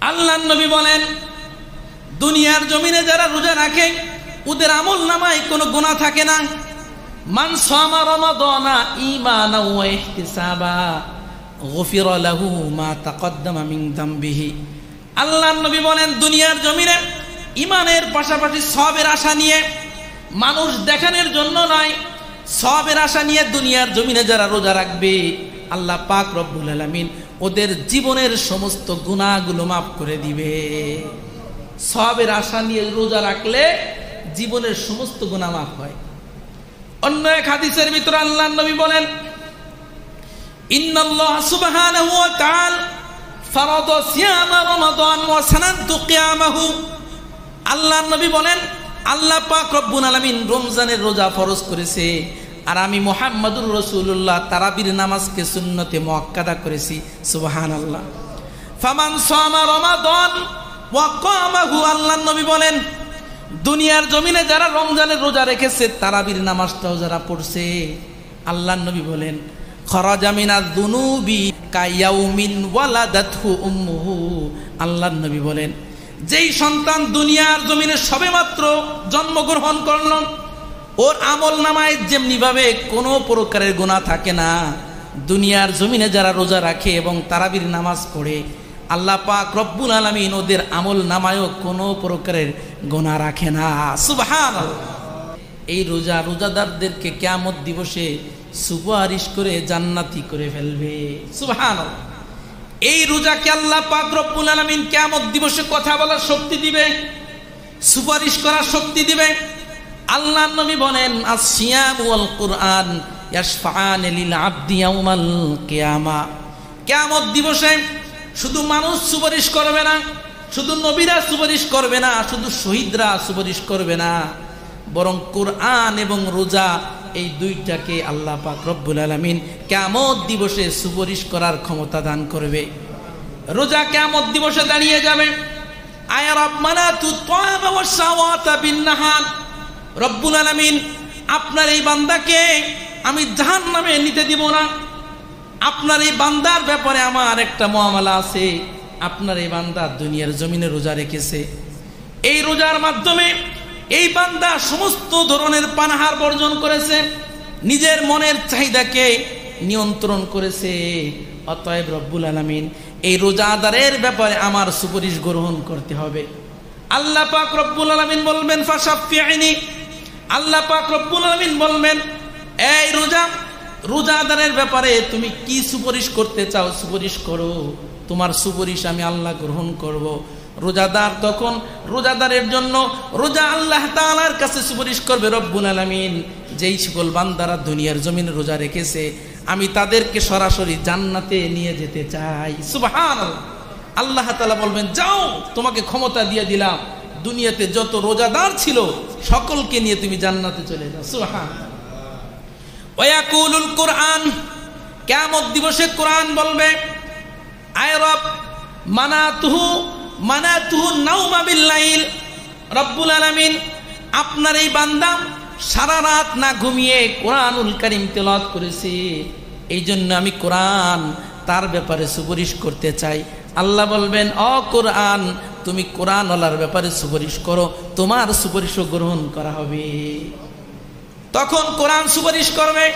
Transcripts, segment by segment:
আল্লাহর নবী বলেন, দুনিয়ার জমিনে যারা রোজা রাখে ওদের আমল নামায় কোনো গুনাহ থাকে না। মান সামা রমাদানা ঈমানাও ওয়া ইহতিসাবা গুফিরা লাহু মা তাকদ্দামা মিন যামবিহি। আল্লাহর নবী বলেন, দুনিয়ার জমিনে ঈমানের পাশাপাশি সওয়াবের আশা নিয়ে, মানুষ দেখানোর জন্য নয়, সওয়াবের আশা নিয়ে দুনিয়ার জমিনে যারা রোজা রাখবে আল্লাহ পাক রব্বুল আলামিন ওদের জীবনের সমস্ত গুনাহগুলো মাফ করে দিবে। সওয়াবের আশা নিয়ে রোজা রাখলে জীবনের সমস্ত গুনাহ মাফ হয়। অন্য এক হাদিসের ভিতরে আল্লাহর নবী বলেন, ইন্নাল্লাহ সুবহানাহু ওয়া তাআলা ফারাদা সিয়ামা রমাদান ওয়া সানাতু কিয়ামাহু। আল্লাহর নবী বলেন, আল্লাহ পাক রব্বুল আলামিন রমজানের রোজা ফরজ করেছে, আর আমি মুহাম্মদুর রাসূলুল্লাহ তারাবির নামাজকে সুন্নতে মুআক্কাদা করেছি। সুবহানাল্লাহ। ফামান সামা রমাদান ওয়া কামাহু। আল্লাহর নবী বলেন, দুনিয়ার জমিনে যারা রমজানের রোজা রেখেছে, তারাবির নামাজটাও যারা পড়ছে, আল্লাহর নবী বলেন, খরাজা মিনাজ যুনুবি কায়াউমিন ওয়ালাদাতহু উম্মুহু। আল্লাহর নবী বলেন, যেই সন্তান দুনিয়ার জমিনে সবেমাত্র জন্মগ্রহণ করল, ওর আমল নামায় যেমনি ভাবে কোনো প্রকারের গুনাহ থাকে না, দুনিয়ার জমিনে যারা রোজা রাখে এবং তারাবির নামাজ পড়ে আল্লাহ পাক রব্বুল আলামিন ওদের আমল নামায়ও কোনো প্রকারের গুনাহ রাখে না। সুবহানাল্লাহ। এই রোজাদারদেরকে কিয়ামত দিবসে সুপারিশ করে জান্নাতি করে ফেলবে। সুবহানাল্লাহ। এই রোজাকে আল্লাহ পাক রব্বুল আলামিন কিয়ামত দিবসে কথা বলার শক্তি দিবে, সুপারিশ করার শক্তি দিবে। আল্লাহর নবী বলেন, আস-সিয়াম ওয়াল কুরআন ইয়াশফাআন লিল আবদি ইয়াউমাল কিয়ামা। কিয়ামত দিবসে শুধু মানুষ সুপারিশ করবে না, শুধু নবীরা সুপারিশ করবে না, শুধু শহীদরা সুপারিশ করবে না, বরং কুরআন এবং রোজা এই দুইটাকে আল্লাহ পাক রব্বুল আলামিন কিয়ামত দিবসে সুপারিশ করার ক্ষমতা দান করবে। রোজা কিয়ামত দিবসে দাঁড়িয়ে যাবে, আয়া রাব্বানা তুতাবা ওয়াস সাওয়াতা বিন নাহার। রব্বুল আলামিন, আপনার এই বান্দাকে আমি জাহান্নামে নিতে দিব না। আপনার এই বান্দার ব্যাপারে আমার একটা মুআমালা আছে। আপনার এই বান্দা দুনিয়ার জমিনে রোজা রেখেছে, এই রোজার মাধ্যমে এই বান্দা সমস্ত ধরনের পানাহার বর্জন করেছে, নিজের মনের চাহিদাকে নিয়ন্ত্রণ করেছে। অতএব রব্বুল আলামিন এই রোজাদারের ব্যাপারে আমার সুপারিশ গ্রহণ করতে হবে। আল্লাহ পাক রব্বুল আলামিন বলবেন, ফাশাফি'নি। আল্লাহ পাক রব্বুল আলামিন বলবেন, এই রোজাদারের ব্যাপারে তুমি কি সুপারিশ করতে চাও, সুপারিশ করো, তোমার সুপারিশ আমি আল্লাহ গ্রহণ করব। রোজাদার তখন রোজাদারের জন্য রোজা আল্লাহ তাআলার কাছে সুপারিশ করবে, রব্বুল আলামিন যেই সকল বান্দারা দুনিয়ার জমিনে রোজা রেখেছে আমি তাদেরকে সরাসরি জান্নাতে নিয়ে যেতে চাই। সুবহানাল্লাহ। আল্লাহ তাআলা বলবেন, যাও, তোমাকে ক্ষমতা দিয়ে দিলাম, দুনিয়াতে যত রোজাদার ছিল সকলকে নিয়ে তুমি জান্নাতে চলে যাও। সুবহানাল্লাহ। ওয়ায়াকুলুল কুরআন। কিয়ামত দিবসে কোরআন বলবে, আয় রব মানাতুহু নাওমা বিল্লাইল। রব্বুল আলামিন, আপনার এই বান্দা সারা রাত না ঘুমিয়ে কোরআনুল কারীম তেলাওয়াত করেছে, এই জন্য আমি কোরআন তার ব্যাপারে সুপারিশ করতে চাই। আল্লাহ বলবেন, ও কোরআন, তুমি কোরআনওয়ালার ব্যাপারে সুপারিশ করো, তোমার সুপারিশও গ্রহণ করা হবে। তখন কোরআন সুপারিশ করবে,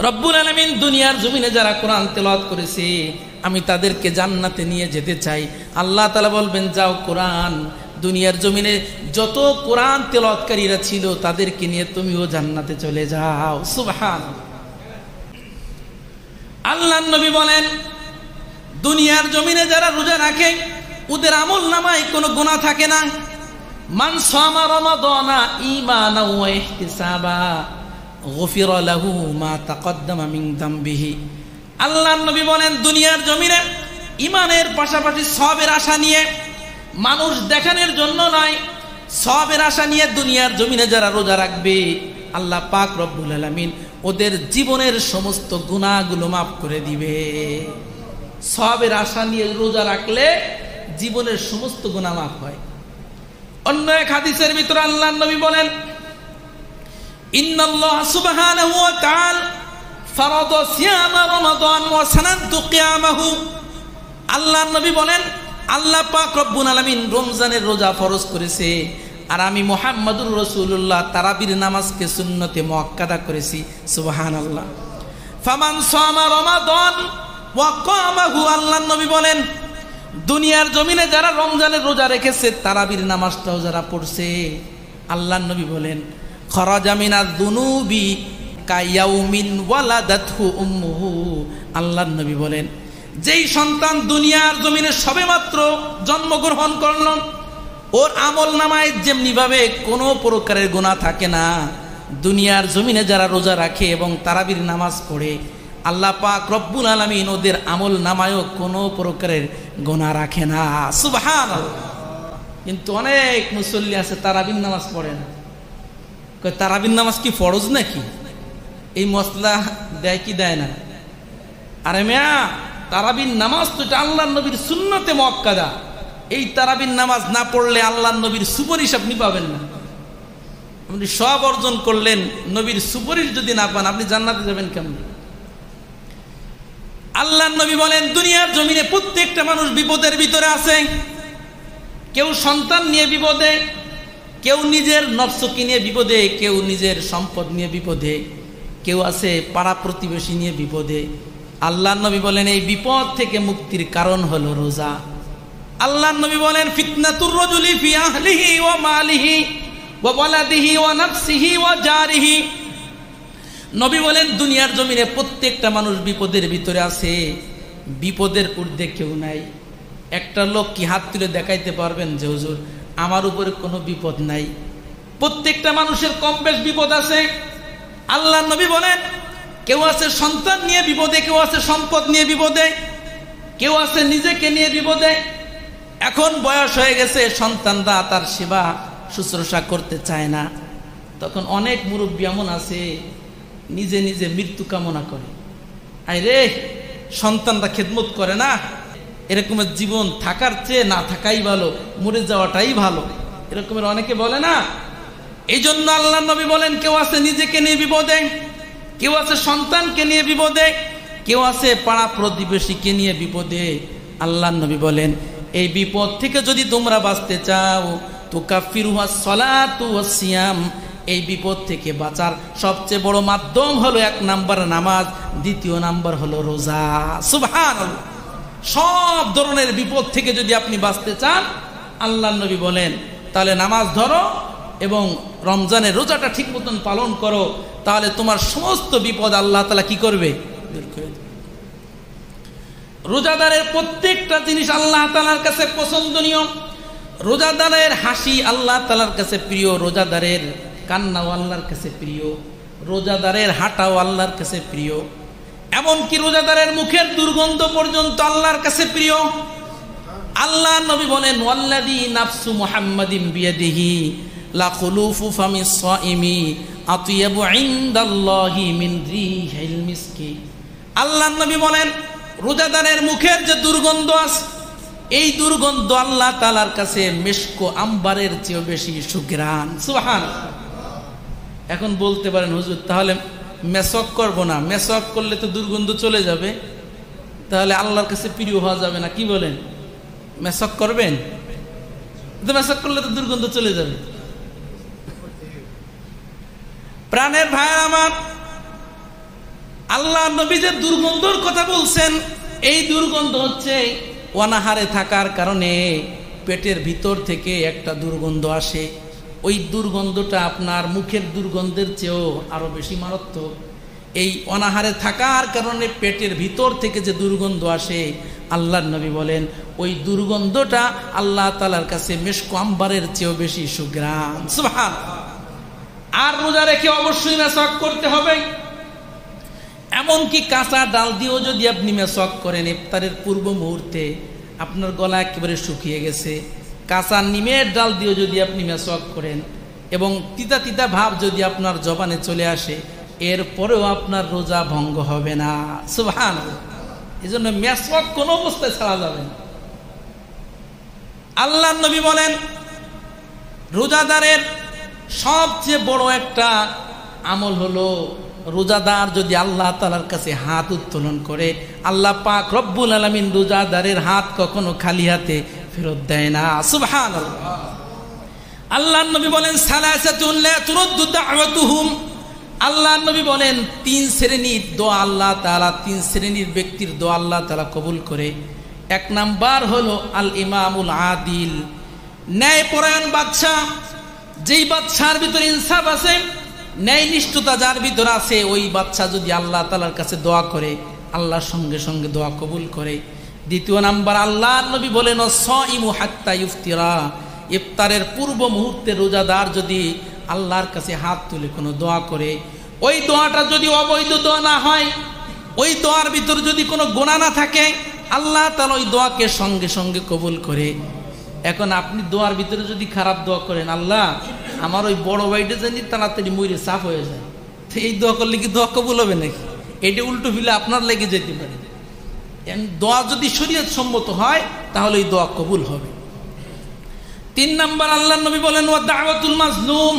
রব্বুল আলামিন দুনিয়ার জমিনে যারা কোরআন তেলাওয়াত করেছে আমি তাদেরকে জান্নাতে নিয়ে যেতে চাই। আল্লাহ তাআলা বলবেন, যাও, কোরআন দুনিয়ার জমিনে যত কোরআন তেলাওয়াতকারীরা ছিল তাদেরকে নিয়ে তুমিও জান্নাতে চলে যাও। সুবহানাল্লাহ। আল্লাহর নবী বলেন, দুনিয়ার জমিনে যারা রোজা রাখে ওদের আমল নামায় কোনো গুনাহ থাকে না। মান সামা রমাদানা ঈমানাও ওয়া ইহতিসাবা গুফিরা লাহু মা তাকদ্দামা মিন যামবিহি। আল্লাহর নবী বলেন, দুনিয়ার জমিনে ঈমানের পাশাপাশি সওয়াবের আশা নিয়ে, মানুষ দেখানোর জন্য নয়, সওয়াবের আশা নিয়ে দুনিয়ার জমিনে যারা রোজা রাখবে আল্লাহ পাক রব্বুল আলামিন ওদের জীবনের সমস্ত গুনাহগুলো মাফ করে দিবে। সওয়াবের আশা নিয়ে রোজা রাখলে জীবনের সমস্ত গুনাহ মাফ হয়। অন্য এক হাদিসের ভিতরে আল্লাহর নবী বলেন, ইন্নাল্লাহ সুবহানাহু ওয়া তাআলা ফারাদা সিয়ামা রমাদান ওয়া সানাতু কিয়ামাহু। আল্লাহর নবী বলেন, আল্লাহ পাক রব্বুল আলামিন রমজানের রোজা ফরজ করেছে, আর আমি মুহাম্মদুর রাসূলুল্লাহ তারাবির নামাজকে সুন্নতে মুআক্কাদা করেছি। সুবহানাল্লাহ। ফামান সামা রমাদান ওয়া কামাহু, আল্লাহর নবী বলেন দুনিয়ার জমিনে যারা রমজানের রোজা রেখেছে, তারাবির নামাজটাও যারা পড়ছে, আল্লাহর নবী বলেন খরাজা মিনাজ যুনুবি কায়াউমিন ওয়ালাদাতহু উম্মুহু। আল্লাহর নবী বলেন যেই সন্তান দুনিয়ার জমিনে সবেমাত্র জন্মগ্রহণ করল, ওর আমল নামায় যেমনি ভাবে কোনো প্রকারের গুনাহ থাকে না, দুনিয়ার জমিনে যারা রোজা রাখে এবং তারাবির নামাজ পড়ে, আল্লাহ পাক রব্বুল আলামিন ওদের আমল নামায়ও কোনো প্রকারের গুনাহ রাখে না। সুবহানাল্লাহ। কিন্তু অনেক মুসল্লি আছে তারাবির নামাজ পড়ে না। কয় তারাবির নামাজ কি ফরজ নাকি? এই মসলা দেয় কি দেয় না? আরে মিয়া, তারাবির নামাজ তো এটা আল্লাহর নবীর সুন্নতে মুআক্কাদা। এই তারাবির নামাজ না পড়লে আল্লাহর নবীর সুপারিশ আপনি পাবেন না। আপনি সব অর্জন করলেন, নবীর সুপারিশ যদি না পান আপনি জান্নাতে যাবেন কেমন? আল্লাহর নবী বলেন দুনিয়ার জমিনে প্রত্যেকটা মানুষ বিপদের ভিতরে আছে। কেউ সন্তান নিয়ে বিপদে, কেউ নিজের নফসকে নিয়ে বিপদে, কেউ নিজের সম্পদ নিয়ে বিপদে, কেউ আছে পাড়া প্রতিবেশী নিয়ে বিপদে। আল্লাহর নবী বলেন এই বিপদ থেকে মুক্তির কারণ হলো রোজা। আল্লাহর নবী বলেন ফিতনাতুর রাজুলি ফি আহলিহি ওয়া মালিহি ওয়া ওয়ালাদিহি ওয়া নাফসিহি ওয়া জারিহি। নবী বলেন দুনিয়ার জমিনে প্রত্যেকটা মানুষ বিপদের ভিতরে আছে, বিপদের ঊর্ধ্বে কেউ নাই। একটা লোক কি হাত তুলে দেখাইতে পারবেন যে হুজুর আমার উপরে কোনো বিপদ নাই? প্রত্যেকটা মানুষের কম বেশ বিপদ আছে। আল্লাহর নবী বলেন কেউ আছে সন্তান নিয়ে বিপদে, কেউ আছে সম্পদ নিয়ে বিপদে, কেউ আছে নিজেকে নিয়ে বিপদে। এখন বয়স হয়ে গেছে, সন্তানরা তার সেবা শুশ্রূষা করতে চায় না, তখন অনেক মুরব্বী এমন আছে নিজে নিজে মৃত্যু কামনা করে। আরে সন্তানরা খেদমত করে না, এরকমের জীবন থাকার চেয়ে না থাকাই ভালো, মরে যাওয়াটাই ভালো, এরকমের অনেকে বলে না। এই জন্য আল্লাহর নবী বলেন কেউ আছে নিজেকে নিয়ে বিপদে, কেউ আছে সন্তানকে নিয়ে বিপদে, কেউ আছে পাড়া প্রতিবেশীকে নিয়ে বিপদে। আল্লাহর নবী বলেন এই বিপদ থেকে যদি তোমরা বাঁচতে চাও তো কাফিরুহাস সালাতু ওয়াস সিয়াম, এই বিপদ থেকে বাঁচার সবচেয়ে বড় মাধ্যম হলো 1 নাম্বার নামাজ, 2 নাম্বার হলো রোজা। সুবহানাল্লাহ। সব ধরনের বিপদ থেকে যদি আপনি বাঁচতে চান, আল্লাহর নবী বলেন তাহলে নামাজ ধরো এবং রমজানের রোজাটা ঠিক মতন পালন করো, তাহলে তোমার সমস্ত বিপদ আল্লাহ তাআলা কি করবে? দূর করে দেবে। রোজাদারের প্রত্যেকটা জিনিস আল্লাহ তাআলার কাছে পছন্দনীয়। রোজাদারের হাসি আল্লাহ তাআলার কাছে প্রিয়, রোজাদারের কান্নাও আল্লাহর কাছে প্রিয়, রোজাদারের হাঁটাও আল্লাহর কাছে প্রিয়, এমনকি রোজাদারের মুখের দুর্গন্ধ পর্যন্ত আল্লাহর কাছে প্রিয়। আল্লাহর নবী বলেন ওয়াল্লাযী নাফসু মুহাম্মাদিন বিয়াদিহি লা খুলুফু ফামিস সাইমি আতিয়াবু ইনদাল্লাহি মিন রিহিল মিসকি। আল্লাহর নবী বলেন রোজাদারের মুখের যে দুর্গন্ধ আছে, এই দুর্গন্ধ আল্লাহ তাআলার কাছে মিশক আম্বারের চেয়ে বেশি সুঘ্রাণ। সুবহানাল্লাহ। এখন বলতে পারেন হুজুর তাহলে মেসক করব না, মেসক করলে তো দুর্গন্ধ চলে যাবে, তাহলে আল্লাহর কাছে প্রিয় হওয়া যাবে না, কি বলেন? মেসক করবেন তো, মেসক করলে তো দুর্গন্ধ চলে যাবে। প্রাণের ভাইয়ের আমার, আল্লাহ নবী যে দুর্গন্ধর কথা বলছেন, এই দুর্গন্ধ হচ্ছে অনাহারে থাকার কারণে পেটের ভিতর থেকে একটা দুর্গন্ধ আসে। ওই দুর্গন্ধটা আপনার মুখের দুর্গন্ধের চেয়েও আরো বেশি মারাত্মক। এই অনাহারে থাকার কারণে পেটের ভিতর থেকে যে দুর্গন্ধ আসে, আল্লাহর নবী বলেন ওই দুর্গন্ধটা আল্লাহ তাআলার কাছে মিশক আম্বারের চেয়েও বেশি সুঘ্রাণ। সুবহানাল্লাহ। আর রোজা রেখে অবশ্যই মেসওয়াক করতে হবে। এমনকি কাঁচা ডাল দিয়েও যদি আপনি মেসওয়াক করেন, ইফতারের পূর্ব মুহূর্তে আপনার গলা একেবারে শুকিয়ে গেছে, কাঁচা নিমের ডাল দিয়েও যদি আপনি মেসওয়াক করেন এবং তিতা তিতা ভাব যদি আপনার জবানে চলে আসে, এরপরেও আপনার রোজা ভঙ্গ হবে না। সুবহানাল্লাহ। এই জন্য মেসওয়াক কোনো অবস্থায় ছাড়া যাবে না। আল্লাহর নবী বলেন রোজাদারের সবচেয়ে বড় একটা আমল হলো, রোজাদার যদি আল্লাহ তাআলার কাছে হাত উত্তোলন করে, আল্লাহ পাক রব্বুল আলামিন রোজাদারের হাত কখনো খালি হাতে ফেরত দেয় না। সুবহানাল্লাহ। আল্লাহর নবী বলেন সালাসাতুন লা তুরদ্দু দাওয়াতুহুম, আল্লাহর নবী বলেন তিন শ্রেণীর দোয়া আল্লাহ তাআলা, তিন শ্রেণীর ব্যক্তির দোয়া আল্লাহ তাআলা কবুল করে। এক নাম্বার হলো আল ইমামুল আদিল, ন্যায়পরায়ণ বাদশাহ। যেই বাদশার ভিতরে ইনসাফ আছে, ন্যায়নিষ্ঠতা যার ভিতরে আছে, ওই বাদশাহ যদি আল্লাহ তাআলার কাছে দোয়া করে, আল্লাহর সঙ্গে সঙ্গে দোয়া কবুল করে। দ্বিতীয় নাম্বার, আল্লাহর নবী বলেন সাইমু হাত্তা ইফতিরা, ইফতারের পূর্ব মুহূর্তে রোজাদার যদি আল্লাহর কাছে হাত তুলে কোনো দোয়া করে, ওই দোয়াটা যদি অবৈধ দোয়া না হয়, ওই দোয়ার ভিতর যদি কোনো গুনাহ না থাকে, আল্লাহ তাআলা ওই দোয়াকে সঙ্গে সঙ্গে কবুল করে। এখন আপনি দোয়ার ভিতরে যদি খারাপ দোয়া করেন, আল্লাহ আমার ওই বড় ভাইটা জানি তাড়াতাড়ি মরে সাফ হয়ে যায়, তো এই দোয়া করলে কি দোয়া কবুল হবে নাকি? এটা উল্টো ফিলে আপনার লেগে যেতে পারে। দোয়া যদি শরীয়ত সম্মত হয় তাহলে এই দোয়া কবুল হবে। তিন নাম্বার, আল্লাহর নবী বলেন ওয়া দাওয়াতুল মাজলুম,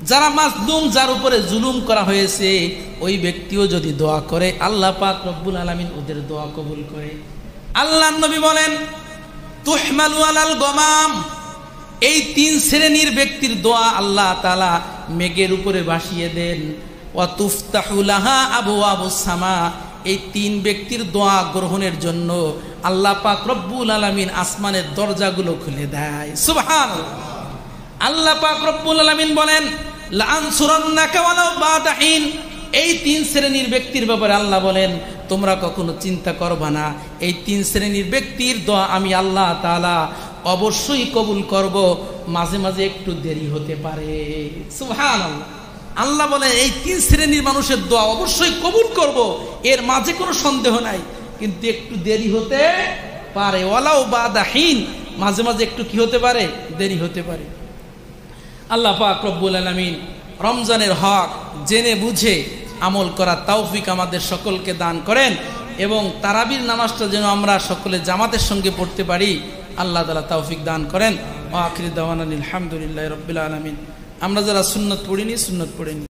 যারা মাজলুম, যার উপরে জুলুম করা হয়েছে, ওই ব্যক্তিও যদি দোয়া করে, আল্লাহ পাক রব্বুল আলামিন ওদের দোয়া কবুল করে। আল্লাহর নবী বলেন তুহমালু আলাল গমাম, এই তিন শ্রেণীর ব্যক্তির দোয়া আল্লাহ তাআলা মেঘের উপরে ভাসিয়ে দেন। ওয়া তুফতাহু লাহা আবওয়াবুস সামা, এই তিন ব্যক্তির দোয়া গ্রহণের জন্য আল্লাহ পাক রব্বুল আলামিন আসমানের দরজাগুলো খুলে দেয়। সুবহানাল্লাহ। আল্লাহ পাক রব্বুল আলামিন বলেন লা আনসুরান্নাকা ওয়ালাউ বা'দা হিন, এই তিন শ্রেণীর ব্যক্তির ব্যাপারে আল্লাহ বলেন তোমরা কখনো চিন্তা করবা না, এই তিন শ্রেণীর ব্যক্তির দোয়া আমি আল্লাহ তাআলা অবশ্যই কবুল করব, মাঝে মাঝে একটু দেরি হতে পারে। সুবহানাল্লাহ। আল্লাহ বলে এই তিন শ্রেণীর মানুষের দোয়া অবশ্যই কবুল করব, এর মাঝে কোনো সন্দেহ নাই, কিন্তু একটু দেরি হতে পারে। ওয়ালাউ বা'দা হিন, মাঝে মাঝে একটু কি হতে পারে? দেরি হতে পারে। আল্লাহ পাক রব্বুল আলামিন রমজানের হক জেনে বুঝে আমল করার তৌফিক আমাদের সকলকে দান করেন, এবং তারাবির নামাজটা যেন আমরা সকলে জামাতের সঙ্গে পড়তে পারি, আল্লাহ তাআলা তৌফিক দান করেন। ওয়া আখিরু দাওয়ানা আলহামদুলিল্লাহি রাব্বিল আলামিন। আমরা যারা সুন্নত পড়িনি, সুন্নত পড়িনি।